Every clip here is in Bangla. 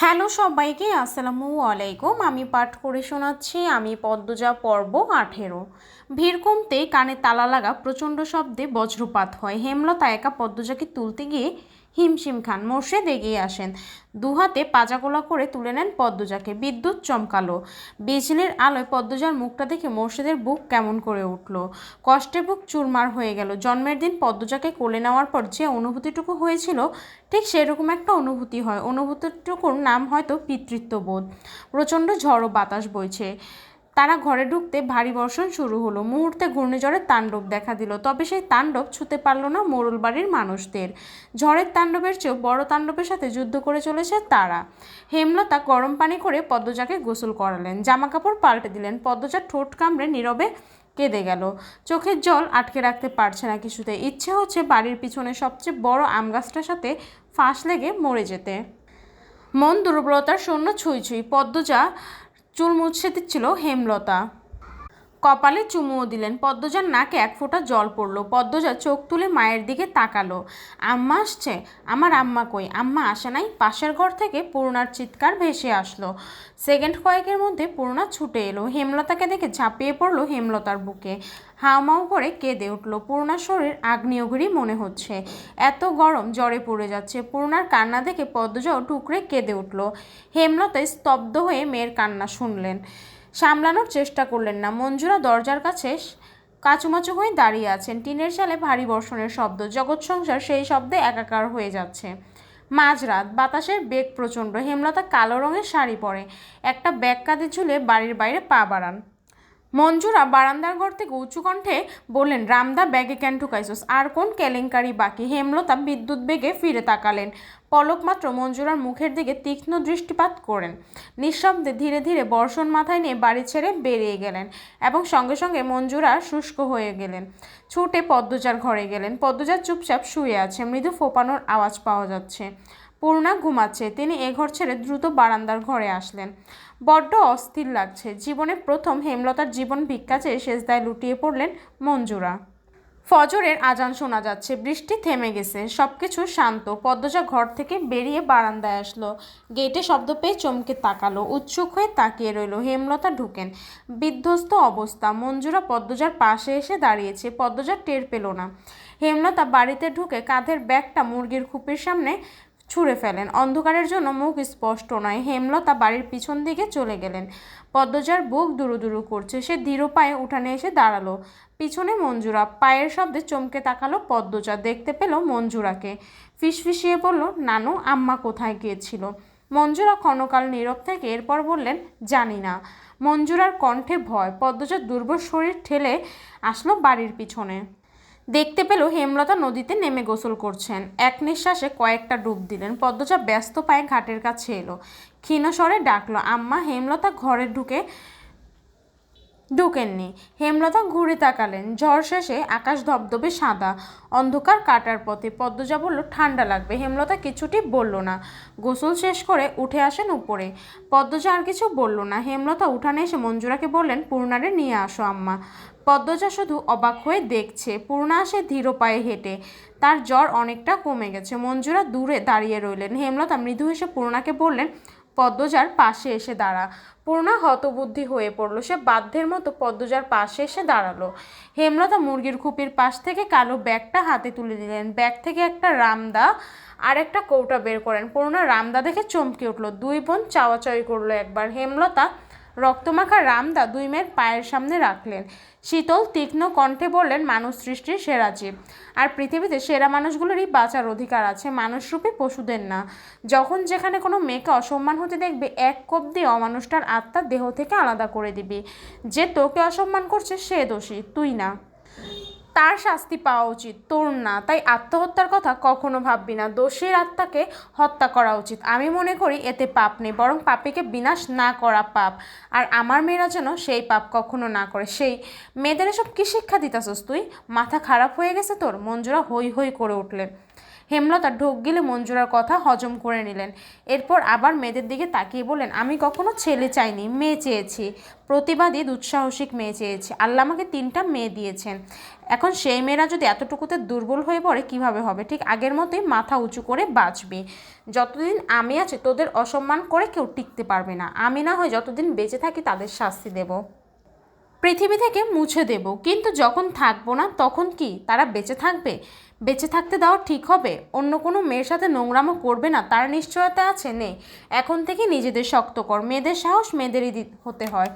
হ্যালো সবাইকে, আসসালামু আলাইকুম। আমি পাঠ করে শোনাচ্ছি আমি পদ্মজা পর্ব 18। ভিড় কমতেই কানে তালা লাগা প্রচণ্ড শব্দে বজ্রপাত হয়। হেমলতা একা পদ্মজাকে তুলতে গিয়ে হিমশিম খান। মোর্শেদ এগিয়ে আসেন, দুহাতে পাজাগোলা করে তুলে নেন পদ্মজাকে। বিদ্যুৎ চমকালো, বিজলির আলোয় পদ্মজার মুখটা দেখে মোর্শেদের বুক কেমন করে উঠল। কষ্টে বুক চুরমার হয়ে গেল। জন্মের দিন পদ্মজাকে কোলে নেওয়ার পর যে অনুভূতিটুকু হয়েছিল ঠিক সেরকম একটা অনুভূতি হয়। অনুভূতিটুকুর নাম হয়তো পিতৃত্ববোধ। প্রচণ্ড ঝড়ো বাতাস বইছে। তারা ঘরে ঢুকতে ভারী বর্ষণ শুরু হলো। মুহূর্তে ঘূর্ণিঝড়ের তাণ্ডব দেখা দিল। তবে সেই তাণ্ডব ছুতে পারল না মোড়ল বাড়ির মানুষদের। ঝড়ের তাণ্ডবের চেয়েও বড় তাণ্ডবের সাথে যুদ্ধ করে চলেছে তারা। হেমলতা গরম পানি করে পদ্মজাকে গোসল করালেন, জামা কাপড় পাল্টে দিলেন। পদ্মজা ঠোঁট কামড়ে নীরবে কেঁদে গেল। চোখের জল আটকে রাখতে পারছে না কিছুতে। ইচ্ছে হচ্ছে বাড়ির পিছনে সবচেয়ে বড় আম গাছটার সাথে ফাঁস লেগে মরে যেতে। মন দুর্বলতার শূন্য ছুঁই ছুঁই। পদ্মজা চুল মুছে দিচ্ছিল হেমলতা, কপালে চুমুও দিলেন। পদ্মজার নাকে এক ফোঁটা জল পড়ল। পদ্মজা চোখ তুলে মায়ের দিকে তাকালো। আম্মা আসছে? আমার আম্মা কই? আম্মা আসে নাই? পাশের ঘর থেকে পূর্ণার চিৎকার ভেসে আসলো। সেকেন্ড কয়েকের মধ্যে পূর্ণা ছুটে এলো। হেমলতাকে দেখে ঝাঁপিয়ে পড়লো হেমলতার বুকে। হাউমাউ করে কেঁদে উঠল। পূর্ণার শরীর আগ্নেয়গিরি মনে হচ্ছে, এত গরম জ্বরে পড়ে যাচ্ছে। পূর্ণার কান্না দেখে পদ্মজাও টুকরে কেঁদে উঠল। হেমলতা স্তব্ধ হয়ে মেয়ের কান্না শুনলেন, সামলানোর চেষ্টা করলেন না। মঞ্জুরা দরজার কাছে কাচুমাচু হয়ে দাঁড়িয়ে আছেন। টিনের চালে ভারী বর্ষণের শব্দ, জগৎ সংসার সেই শব্দে একাকার হয়ে যাচ্ছে। মাঝরাত, বাতাসের বেগ প্রচণ্ড। হেমলতা কালো রঙের শাড়ি পরে, একটা ব্যাগ কাঁধে ঝুলে বাড়ির বাইরে পা বাড়ান। মঞ্জুরা বারান্দার ঘর থেকে উঁচু কণ্ঠে বললেন, রামদা ব্যাগে কেন ঢুকাইছস? আর কোন কেলেঙ্কারি বাকি? হেমলতা বিদ্যুৎ বেগে ফিরে তাকালেন। পলক মাত্র মঞ্জুরার মুখের দিকে তীক্ষ্ণ দৃষ্টিপাত করেন। নিঃশব্দে ধীরে ধীরে বর্ষণ মাথায় নিয়ে বাড়ি ছেড়ে বেরিয়ে গেলেন এবং সঙ্গে সঙ্গে মঞ্জুরা শুষ্ক হয়ে গেলেন। ছুটে পদ্মজার ঘরে গেলেন। পদ্মজা চুপচাপ শুয়ে আছে, মৃদু ফোপানোর আওয়াজ পাওয়া যাচ্ছে। পূর্ণা ঘুমাচ্ছে। তিনি এ ঘর ছেড়ে দ্রুত বারান্দার ঘরে আসলেন। বড্ড অস্থির লাগছে। জীবনে প্রথম হেমলতার জীবন ভিক্ষা চেয়ে সেজদায় লুটিয়ে পড়লেন মঞ্জুরা। ফজরের আজান শোনা যাচ্ছে। বৃষ্টি থেমে গেছে, সবকিছু শান্ত। পদ্মজা ঘর থেকে বেরিয়ে বারান্দায় আসলো। গেটে শব্দ পেয়ে চমকে তাকালো, উৎসুক হয়ে তাকিয়ে রইল। হেমলতা ঢুকেন, বিধ্বস্ত অবস্থা। মঞ্জুরা পদ্মজার পাশে এসে দাঁড়িয়েছে। পদ্মজা টের পেল না। হেমলতা বাড়িতে ঢুকে কাঁধের ব্যাগটা মুরগির খুপির সামনে ছুঁড়ে ফেলেন। অন্ধকারের জন্য মুখ স্পষ্ট নয়। হেমলতা বাড়ির পিছন দিকে চলে গেলেন। পদ্মজার বুক দুরু দুরু করছে। সে ধীর পায়ে উঠানে এসে দাঁড়ালো। পিছনে মঞ্জুরা। পায়ের শব্দে চমকে তাকালো পদ্মজা। দেখতে পেল মঞ্জুরাকে। ফিসফিসিয়ে বলল, নানু, আম্মা কোথায় গিয়েছিল? মঞ্জুরা ক্ষণকাল নীরব থেকে এরপর বললেন, জানি না। মঞ্জুরার কণ্ঠে ভয়। পদ্মজার দুর্বল শরীর ঠেলে আসলো বাড়ির পিছনে। দেখতে পেল হেমলতা নদীতে নেমে গোসল করছেন। এক নিঃশ্বাসে কয়েকটা ডুব দিলেন। পদ্মজা ব্যস্ত পায়ে ঘাটের কাছে এলো। ক্ষীণস্বরে ডাকলো, আম্মা। হেমলতা ঘরে ঢুকেননি। হেমলতা ঘুরে তাকালেন। ঝড় শেষে আকাশ ধবধবে সাদা, অন্ধকার কাটার পথে। পদ্মজা বলল, ঠান্ডা লাগবে। হেমলতা কিছুটি বলল না। গোসল শেষ করে উঠে আসেন উপরে। পদ্মজা আর কিছু বলল না। হেমলতা উঠানে এসে মঞ্জুরাকে বললেন, পূর্ণারে নিয়ে আসো আম্মা। পদ্মজা শুধু অবাক হয়ে দেখছে। পূর্ণা আসে ধীর পায়ে হেঁটে। তার জ্বর অনেকটা কমে গেছে। মঞ্জুরা দূরে দাঁড়িয়ে রইলেন। হেমলতা মৃদু হেসে পূর্ণাকে বললেন, পদ্মজার পাশে এসে দাঁড়া। পূর্ণা হতবুদ্ধি হয়ে পড়ল। সে বাধ্যের মতো পদ্মজার পাশে এসে দাঁড়ালো। হেমলতা মুরগির খুপির পাশ থেকে কালো ব্যাগটা হাতে তুলে দিলেন। ব্যাগ থেকে একটা রামদা আর একটা কৌটা বের করেন। পূর্ণা রামদা দেখে চমকে উঠল। দুই বোন চাওয়াচাওয়ি করলো একবার। হেমলতা রক্তমাখা রামদা দুই মেয়ের পায়ের সামনে রাখলেন। শীতল তীক্ষ্ণ কণ্ঠে বললেন, মানুষ সৃষ্টির সেরা জীব, আর পৃথিবীতে সেরা মানুষগুলোরই বাঁচার অধিকার আছে, মানুষরূপী পশুদের না। যখন যেখানে কোনো মেয়েকে অসম্মান হতে দেখবে, এক কোপ দিয়ে অমানুষটার আত্মা দেহ থেকে আলাদা করে দিবি। যে তোকে অসম্মান করছে সে দোষী, তুই না। তার শাস্তি পাওয়া উচিত, তোর না। তাই আত্মহত্যার কথা কখনো ভাববি না। দোষীর আত্মাকে হত্যা করা উচিত। আমি মনে করি এতে পাপ নেই, বরং পাপীকে বিনাশ না করা পাপ। আর আমার মেয়েরা যেন সেই পাপ কখনো না করে। সেই মেয়েদের এসব কী শিক্ষা দিতাছস তুই? মাথা খারাপ হয়ে গেছে তোর? মঞ্জুরা হৈ হৈ করে উঠলেন। হেমলতা ঢোক গিলে মঞ্জুরার কথা হজম করে নিলেন। এরপর আবার মেয়েদের দিকে তাকিয়ে বললেন, আমি কখনো ছেলে চাইনি, মেয়ে চেয়েছি, প্রতিবাদী দুঃসাহসিক মেয়ে চেয়েছি। আল্লাহ আমাকে 3টা মেয়ে দিয়েছেন। এখন সেই মেয়েরা যদি এতটুকুতে দুর্বল হয়ে পড়ে কিভাবে হবে? ঠিক আগের মতোই মাথা উঁচু করে বাঁচবে। যতদিন আমি আছি তোদের অসম্মান করে কেউ টিকতে পারবে না। আমি না হয় যতদিন বেঁচে থাকি তাদের শাস্তি দেব, পৃথিবী থেকে মুছে দেব, কিন্তু যখন থাকবো না তখন কি তারা বেঁচে থাকবে? বেঁচে থাকতে দেওয়া ঠিক হবে? অন্য কোনো মেয়ের সাথে নোংরামো করবে না তার নিশ্চয়তা আছে? নেই। এখন থেকে নিজেদের শক্ত কর। মেয়েদের সাহস মেয়েদেরই হতে হয়।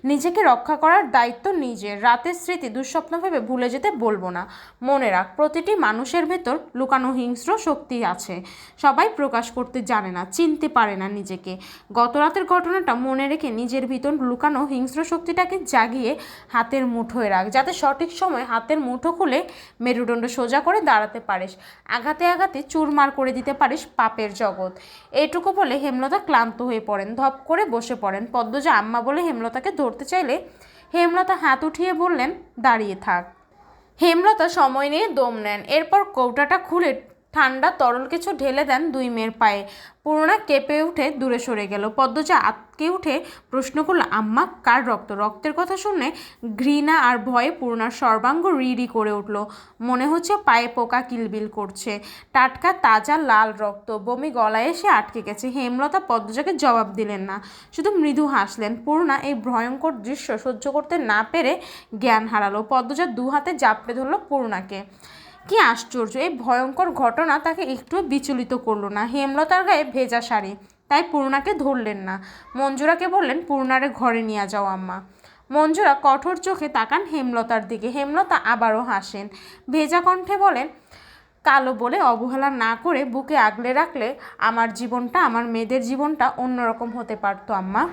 নিজেকে রক্ষা করার দায়িত্ব নিজের। রাতের স্মৃতি দুঃস্বপ্ন ভেবে ভুলে যেতে বলবো না। মনে রাখ, প্রতিটি মানুষের ভেতর লুকানো হিংস্র শক্তি আছে। সবাই প্রকাশ করতে জানে না, চিনতে পারে না নিজেকে। গত রাতের ঘটনাটা মনে রেখে নিজের ভিতর লুকানো হিংস্র শক্তিটাকে জাগিয়ে হাতের মুঠোয় রাখ, যাতে সঠিক সময় হাতের মুঠো খুলে মেরুদণ্ড সোজা করে দাঁড়াতে পারিস। আঘাতে আঘাতে চুরমার করে দিতে পারিস পাপের জগৎ। এইটুকু বলে হেমলতা ক্লান্ত হয়ে পড়েন, ধপ করে বসে পড়েন। পদ্মজা আম্মা বলে হেমলতাকে ধরতে চাইলে হেমলতা হাত উঠিয়ে বললেন, দাঁড়িয়ে থাক। হেমলতা সময় নিয়ে দম নেন। এরপর কৌটাটা খুলে ঠান্ডা তরল কিছু ঢেলে দেন 2 মেয়ের পায়ে। পূর্ণা কেঁপে উঠে দূরে সরে গেল। পদ্মজা আতকে উঠে প্রশ্ন করল, আম্মা কার রক্ত? রক্তের কথা শুনে ঘৃণা আর ভয়ে পূর্ণার সর্বাঙ্গ রিড়ি করে উঠল। মনে হচ্ছে পায়ে পোকা কিলবিল করছে। টাটকা তাজা লাল রক্ত। বমি গলায় এসে আটকে গেছে। হেমলতা পদ্মজাকে জবাব দিলেন না, শুধু মৃদু হাসলেন। পূর্ণা এই ভয়ঙ্কর দৃশ্য সহ্য করতে না পেরে জ্ঞান হারালো। পদ্মজা 2 হাতে জাপড়ে ধরল পূর্ণাকে। কি আশ্চর্য, এই ভয়ঙ্কর ঘটনা তাকে একটুও বিচলিত করলো না। হেমলতার গায়ে ভেজা শাড়ি, তাই পূর্ণাকে ধরলেন না। মঞ্জুরাকে বললেন, পূর্ণারে ঘরে নিয়ে যাও আম্মা। মঞ্জুরা কঠোর চোখে তাকান হেমলতার দিকে। হেমলতা আবারও হাসেন, ভেজা কণ্ঠে বলেন, কালো বলে অবহেলা না করে বুকে আগলে রাখলে আমার জীবনটা, আমার মেয়েদের জীবনটা অন্যরকম হতে পারতো আম্মা।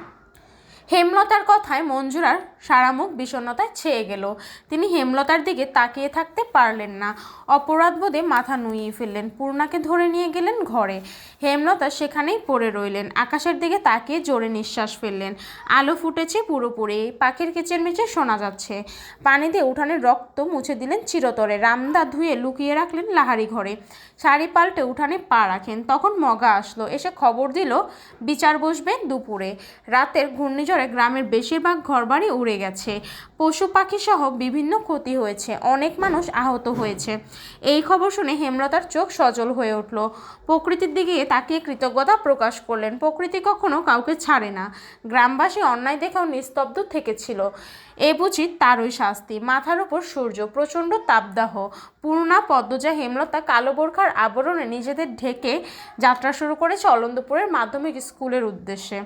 হেমলতার কথায় মঞ্জুরার সারা মুখ বিষণ্ণতায় ছেয়ে গেল। তিনি হেমলতার দিকে তাকিয়ে থাকতে পারলেন না। অপরাধবোধে মাথা নুইয়ে ফেললেন। পূর্ণাকে ধরে নিয়ে গেলেন ঘরে। হেমলতা সেখানেই পড়ে রইলেন। আকাশের দিকে তাকিয়ে জোরে নিঃশ্বাস ফেললেন। আলো ফুটেছে পুরোপুরি, পাখির কিচিরমিচির শোনা যাচ্ছে। পানি দিয়ে উঠানের রক্ত মুছে দিলেন চিরতরে। রামদা ধুয়ে লুকিয়ে রাখলেন লাহারি ঘরে। শাড়ি পাল্টে উঠানে পা রাখেন। তখন মগা আসলো, এসে খবর দিল বিচার বসবে দুপুরে। রাতের ঘূর্ণিঝড়ে গ্রামের বেশিরভাগ ঘরবাড়ি উড়ে গেছে। পশু পাখি সহ বিভিন্ন ক্ষতি হয়েছে। অনেক মানুষ আহত হয়েছে। এই খবর শুনে হেমলতার চোখ সজল হয়ে উঠল। প্রকৃতির দিকে তাকিয়ে কৃতজ্ঞতা প্রকাশ করলেন। প্রকৃতি কখনো কাউকে ছাড়ে না। গ্রামবাসী অন্যায় দেখেও নিস্তব্ধ থেকেছিল। এ বুঝি তারই শাস্তি। মাথার উপর সূর্য, প্রচণ্ড তাপদাহ। পূর্ণা, পদ্মজা, হেমলতা কালো বোরখার আবরণে নিজেদের ঢেকে যাত্রা শুরু করেছে অলন্দপুরের মাধ্যমিক স্কুলের উদ্দেশ্যে।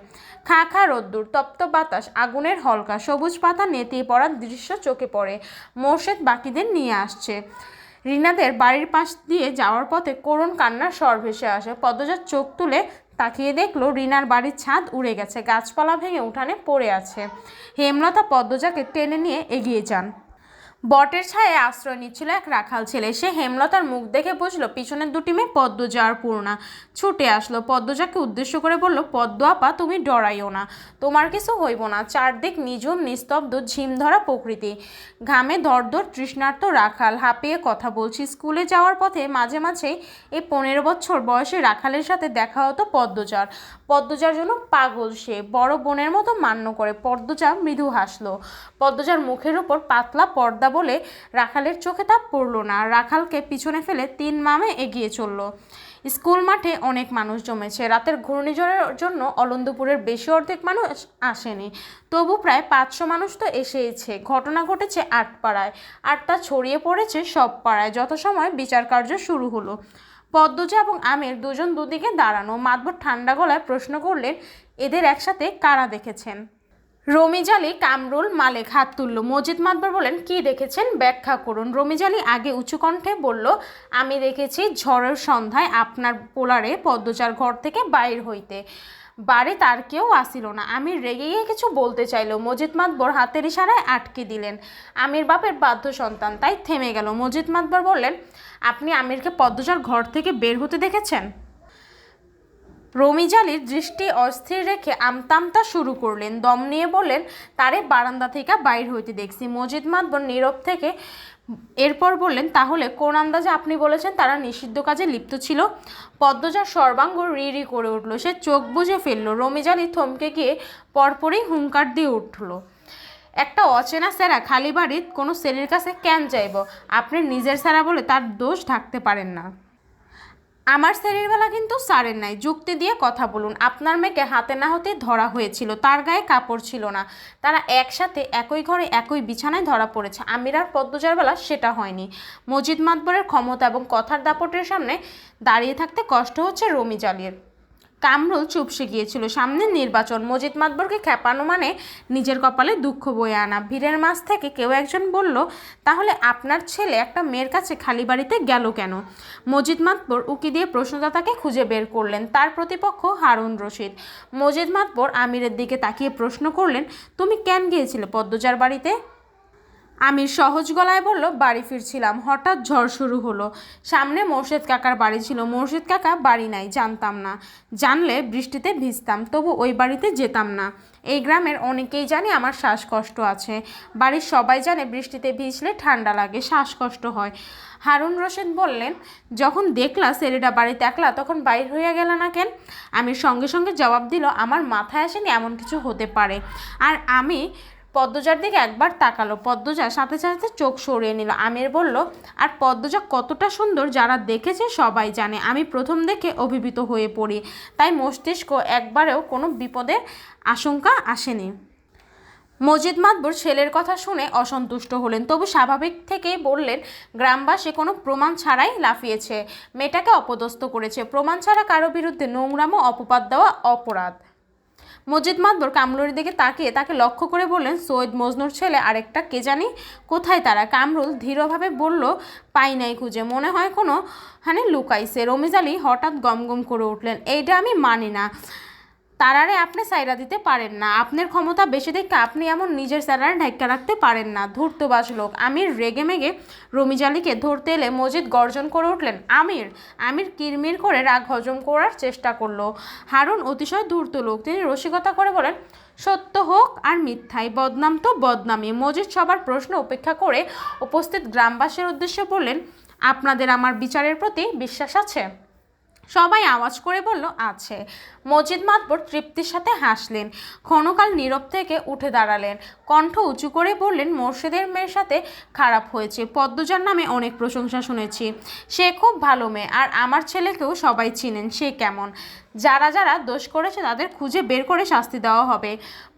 খা খা রোদ্দুর, তপ্ত বাতাস, আগুনের হলকা, সবুজ পাতা নেতিয়ে পড়ার দৃশ্য চোখে পড়ে। মোর্শেদ বাকিদের নিয়ে আসছে। রিনাদের বাড়ির পাশ দিয়ে যাওয়ার পথে করুণ কান্নার স্বর ভেসে আসে। পদ্মজার চোখ তুলে তাকিয়ে দেখলো রিনার বাড়ির ছাদ উড়ে গেছে, গাছপালা ভেঙে উঠানে পড়ে আছে। হেমলতা পদ্মজাকে টেনে নিয়ে এগিয়ে যান। বটের ছায়ায় আশ্রয় নিচ্ছিল এক রাখাল ছেলে। সে হেমলতার মুখ দেখে বুঝলো পিছনের 2টি মেয়ে পদ্মজা আর পূর্ণা। ছুটে আসলো, পদ্মজাকে উদ্দেশ্য করে বলল, পদ্ম আপা তুমি ডরাইও না, তোমার কিছু হইব না। চারদিক নিঝুম, নিস্তব্ধ, ঝিমধরা প্রকৃতি। ঘামে দরদর তৃষ্ণার্ত রাখাল হাঁপিয়ে কথা বলছি। স্কুলে যাওয়ার পথে মাঝে মাঝেই এই 15 বছর বয়সী রাখালের সাথে দেখা হতো পদ্মজার। পদ্মজার জন্য পাগল সে, বড় বোনের মতো মান্য করে। পদ্মজা মৃদু হাসলো। পদ্মজার মুখের উপর পাতলা পর্দা বলে রাখালের চোখে তা পড়ল না। রাখালকে পিছনে ফেলে 3 মামে এগিয়ে চলল। স্কুল মাঠে অনেক মানুষ জমেছে। রাতের ঘূর্ণিঝড়ের জন্য অলন্দপুরের বেশি অর্ধেক মানুষ আসেনি, তবু প্রায় 500 মানুষ তো এসেছে। ঘটনা ঘটেছে 8 পাড়ায়, আর তা ছড়িয়ে পড়েছে সব পাড়ায়। যত সময় বিচার কার্য শুরু হলো। পদ্মজা এবং আমের দুজন দুদিকে দাঁড়ানো। মাতবর ঠান্ডা গলায় প্রশ্ন করলেন, এদের একসাথে কারা দেখেছেন? রমিজালি, কামরুল, মালেক হাত তুলল। মজিদ মাতবর বলেন, কি দেখেছেন ব্যাখ্যা করুন। রমিজালি আগে উঁচু কণ্ঠে বলল, আমি দেখেছি ঝড়ের সন্ধ্যায় আপনার পোলারে পদ্মজার ঘর থেকে বাইর হইতে। বাড়ি তার কেউ আসিল না। আমির রেগে গিয়ে কিছু বলতে চাইল। মজিদ মাতবর হাতের ইশারায় আটকে দিলেন। আমির বাপের বাধ্য সন্তান, তাই থেমে গেল। মজিদ মাতবর বললেন, আপনি আমিরকে পদ্মজার ঘর থেকে বের হতে দেখেছেন? রমিজালির দৃষ্টি অস্থির রেখে আমতামতা শুরু করলেন। দম নিয়ে বললেন, তারে বারান্দা থেকে বাইর হইতে দেখছি। মজিদ মাতবর নীরব থেকে এরপর বললেন, তাহলে কোন আন্দাজে আপনি বলেছেন তারা নিষিদ্ধ কাজে লিপ্ত ছিল? পদ্মজার সর্বাঙ্গ রি করে উঠল। সে চোখ বুজে ফেলল। রমিজালি থমকে গিয়ে পরপরই হুঙ্কার দিয়ে উঠল, একটা অচেনা স্যারা খালি বাড়ির কোনো ছেলের কাছে কেন যাইব? আপনি নিজের স্যারা বলে তার দোষ ঢাকতে পারেন না। আমার ছেলের বেলা কিন্তু সারের নাই, যুক্তি দিয়ে কথা বলুন। আপনার মেয়েকে হাতে না হতে ধরা হয়েছিল, তার গায়ে কাপড় ছিল না, তারা একসাথে একই ঘরে একই বিছানায় ধরা পড়েছে। আমির আর পদ্মজার বেলা সেটা হয়নি। মজিদ মাতবরের ক্ষমতা এবং কথার দাপটের সামনে দাঁড়িয়ে থাকতে কষ্ট হচ্ছে রমিজালির। কামরুল চুপসে গিয়েছিল। সামনে নির্বাচন, মজিদ মাতবরকে খেপানো মানে নিজের কপালে দুঃখ বয়ে আনা। ভিড়ের মাঝ থেকে কেউ একজন বলল, তাহলে আপনার ছেলে একটা মেয়ের কাছে খালি বাড়িতে গেল কেন? মজিদ মাতবর উকি দিয়ে প্রশ্নদাতাকে খুঁজে বের করলেন। তার প্রতিপক্ষ হারুন রশিদ। মজিদ মাতবর আমিরের দিকে তাকিয়ে প্রশ্ন করলেন, তুমি কেন গিয়েছিলে পদ্মজার বাড়িতে? আমির সহজ গলায় বলল, বাড়ি ফিরছিলাম, হঠাৎ ঝড় শুরু হলো। সামনে মোর্শেদ কাকার বাড়ি ছিল। মোর্শেদ কাকা বাড়ি নাই, জানতাম না। জানলে বৃষ্টিতে ভিজতাম, তবু ওই বাড়িতে যেতাম না। এই গ্রামের অনেকেই জানে আমার শ্বাসকষ্ট আছে। বাড়ির সবাই জানে বৃষ্টিতে ভিজলে ঠান্ডা লাগে, শ্বাসকষ্ট হয়। হারুন রশিদ বললেন, যখন দেখলা ছেলেটা বাড়িতে একলা, তখন বাইর হইয়া গেল না কেন? আমির সঙ্গে সঙ্গে জবাব দিল, আমার মাথায় আসেনি এমন কিছু হতে পারে। আর আমি পদ্মজার দিকে একবার তাকালো। পদ্মজা সাথে সাথে চোখ সরিয়ে নিল। আমির বলল, আর পদ্মজা কতটা সুন্দর যারা দেখেছে সবাই জানে। আমি প্রথম দেখে অভিভূত হয়ে পড়ি, তাই মস্তিষ্ক একবারেও কোনো বিপদের আশঙ্কা আসেনি। মজিদ মাতবর ছেলের কথা শুনে অসন্তুষ্ট হলেন, তবু স্বাভাবিক থেকেই বললেন, গ্রামবাসী কোনো প্রমাণ ছাড়াই লাফিয়েছে, মেয়েটাকে অপদস্থ করেছে। প্রমাণ ছাড়া কারো বিরুদ্ধে নোংরামো অপবাদ দেওয়া অপরাধ। মজিদ মাতবর কামরুলের দিকে তাকিয়ে তাকে লক্ষ্য করে বললেন, সৈয়দ মজনুর ছেলে আরেকটা কে জানি, কোথায় তারা? কামরুল ধীরভাবে বলল, পাই নাই খুঁজে, মনে হয় কোনো লুকাইছে। রমিজ আলী হঠাৎ গমগম করে উঠলেন, এইটা আমি মানি না। তারারে আপনি সাইরা দিতে পারেন না, আপনার ক্ষমতা বেশি দেখে আপনি এমন নিজের স্যারারে ঢাক্কা রাখতে পারেন না। ধূর্তবাজ লোক। আমির রেগে মেগে রমিজ আলীকে ধরতে এলে মজিদ গর্জন করে উঠলেন, আমির! আমির কিরমির করে রাগ হজম করার চেষ্টা করলো। হারুন অতিশয় ধূর্ত লোক, তিনি রসিকতা করে বলেন, সত্য হোক আর মিথ্যাই, বদনাম তো বদনামই। মজিদ সবার প্রশ্ন উপেক্ষা করে উপস্থিত গ্রামবাসীর উদ্দেশ্যে বললেন, আপনাদের আমার বিচারের প্রতি বিশ্বাস আছে? সবাই আওয়াজ করে বলল, আছে। মজিদ মাতবর তৃপ্তির সাথে হাসলেন। ক্ষণকাল নীরব থেকে উঠে দাঁড়ালেন, কণ্ঠ উঁচু করে বললেন, মোর্শেদের মেয়ের সাথে খারাপ হয়েছে। পদ্মজার নামে অনেক প্রশংসা শুনেছি, সে খুব ভালো মেয়ে। আর আমার ছেলেকেও সবাই চিনেন, সে কেমন। যারা যারা দোষ করেছে তাদের খুঁজে বের করে শাস্তি দেওয়া হবে।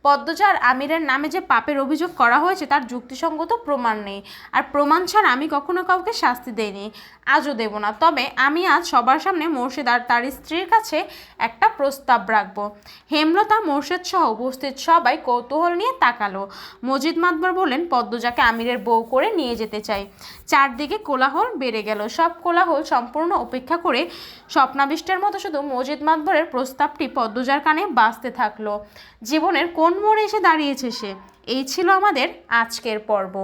পদ্মজার আমিরের নামে যে পাপের অভিযোগ করা হয়েছে তার যুক্তিসঙ্গত প্রমাণ নেই, আর প্রমাণ ছাড়া আমি কখনো কাউকে শাস্তি দেইনি, আজও দেব না। তবে আমি আজ সবার সামনে মোর্শেদ আর তার স্ত্রীর কাছে একটা প্রস্তাব রাখবো। হেমলতা, মোর্শেদ সহ উপস্থিত সবাই কৌতূহল নিয়ে তাকালো। মজিদ মাতবর বললেন, পদ্মজাকে আমিরের বউ করে নিয়ে যেতে চাই। চারদিকে কোলাহল বেড়ে গেল। সব কোলাহল সম্পূর্ণ উপেক্ষা করে স্বপ্নাবিষ্টের মতো শুধু মজিদ মাতবরের প্রস্তাবটি পদ্মজার কানে বাজতে থাকলো। জীবনের কোন মোড়ে এসে দাঁড়িয়েছে সে? এই ছিল আমাদের আজকের পর্ব।